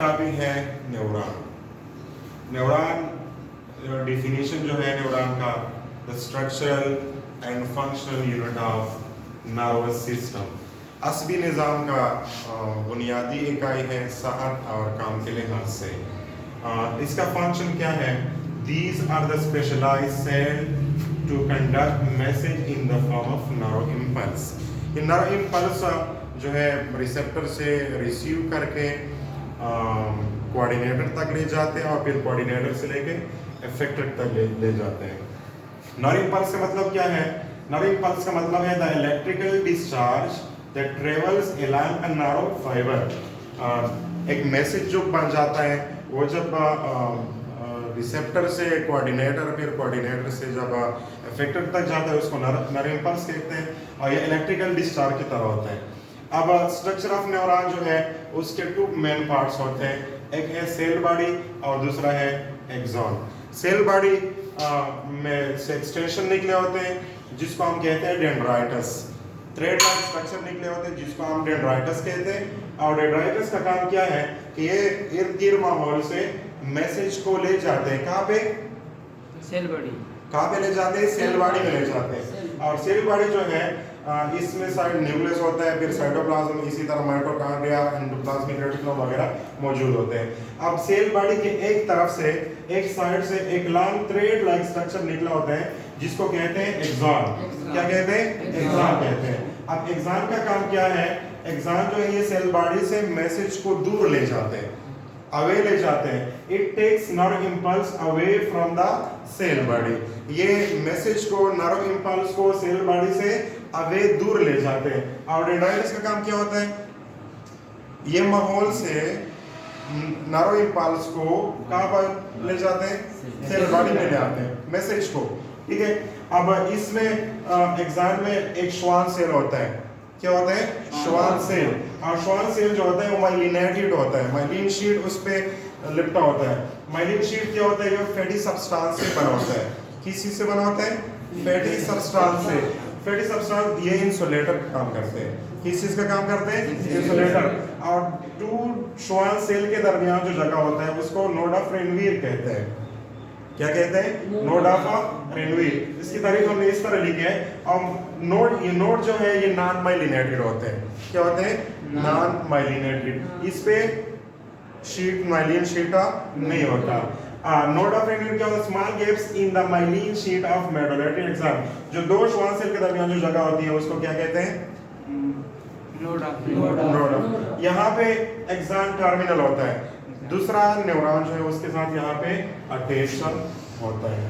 भी है neuron. Neuron definition जो है न्यूरॉन का, the structural and functional unit of nervous system, असबी निज़ाम का बुनियादी इकाई है सेहत और काम के लिहाज से। इसका फंक्शन क्या है? These are the specialized cell to conduct message in the form of nerve impulse. ये नर्व इम्पल्स जो है रिसेप्टर से रिसीव करके कोऑर्डिनेटर तक ले जाते हैं और फिर कोऑर्डिनेटर से लेके इफेक्टर तक ले जाते हैं। नर्व इम्पल्स का मतलब क्या है? नर्व इम्पल्स का मतलब है the electrical discharge that travels along a nerve fibre. एक मैसेज जो बन जाता है वो जब रिसेप्टर से कोऑर्डिनेटर, फिर कोऑर्डिनेटर से जब इफेक्टर तक जाता है उसको नर्व इम्पल्स कहते हैं और ये इलेक्ट्रिकल डिस्चार्ज की तरह होता है। अब स्ट्रक्चर ऑफ न्यूरॉन जो है उसके टू मेन पार्ट्स होते हैं, एक है सेल बॉडी और दूसरा है एक्सॉन। सेल बॉडी में से एक्सटेंशन निकले होते हैं जिसको हम कहते हैं डेंड्राइटस। थ्रेड लाइक स्ट्रक्चर निकले होते हैं जिसको हम डेंड्राइटस कहते हैं। और डेंड्राइटस का काम क्या है कि ये इर्द गिर्द माहौल से मैसेज को ले जाते हैं। कहाँ पे? Cell body. कहाँ पे ले जाते हैं? सेल बॉडी में ले जाते हैं। और सेल बॉडी जो है इसमें साइड न्यूक्लियस होता है, फिर साइटोप्लाज्म, इसी तरह माइटोकॉन्ड्रिया, एंडोप्लाज्मिक रेटिकुलम वगैरह मौजूद होते हैं। अब सेल बॉडी के एक तरफ से, एक साइड से एक लॉन्ग थ्रेड लाइक स्ट्रक्चर निकला होता है जिसको कहते हैं एक्सॉन। क्या कहते हैं? एक्सॉन कहते हैं। अब एक्सॉन का काम क्या है? एक्सॉन जो है ये सेल बॉडी से मैसेज को दूर ले जाते हैं, अवे ले जाते हैं। It takes nerve impulse away from the cell body. ये मैसेज को, नर्व इम्पल्स को सेल बॉडी से अवे दूर ले जाते हैं। और डेंड्राइटस का काम क्या होता है? ये माहौल से नर्व इम्पल्स को कहाँ पर ले जाते हैं? सेल बॉडी में ले आते हैं मैसेज को। ठीक है। अब इसमें एग्जाम में एक श्वान सेल होता है। क्या होता है? Schwann cell. और श्वान सेल जो होता है वो माइलिनेटेड होता है, माइलिन शीट उस पे लिपटा होता है। माइलिन शीट क्या होता है? ये फैटी सब्सटेंस से बना होता है। किस चीज से बना होता है? फैटी सब्सटेंस से। फैटी सब्सटेंस ये इंसुलेटर का काम करते हैं। किस चीज का काम करते हैं? इंसुलेटर। और टू श्वान सेल के दरमियान जो जगह होता है उसको नोड ऑफ रेनवीर कहते हैं। क्या कहते हैं? Node of Ranvier. इसकी तारीफ हमने इस तरह लिखी है। और ये नोड जो है ये नॉन माइलिनेटेड होते हैं। क्या होते हैं? Non myelinated. इस पे शीट, माइलिन शीट नहीं होता। नोड ऑफ रेनवीर क्या होता है? Small gaps in the myelin sheath of medullary axon. जो दो श्वान सेल के दरमियान जो जगह होती है उसको क्या कहते हैं? Node of. यहाँ पे एक्सॉन टर्मिनल होता है। दूसरा न्यूरॉन जो है उसके साथ यहाँ पे अटैच होता है।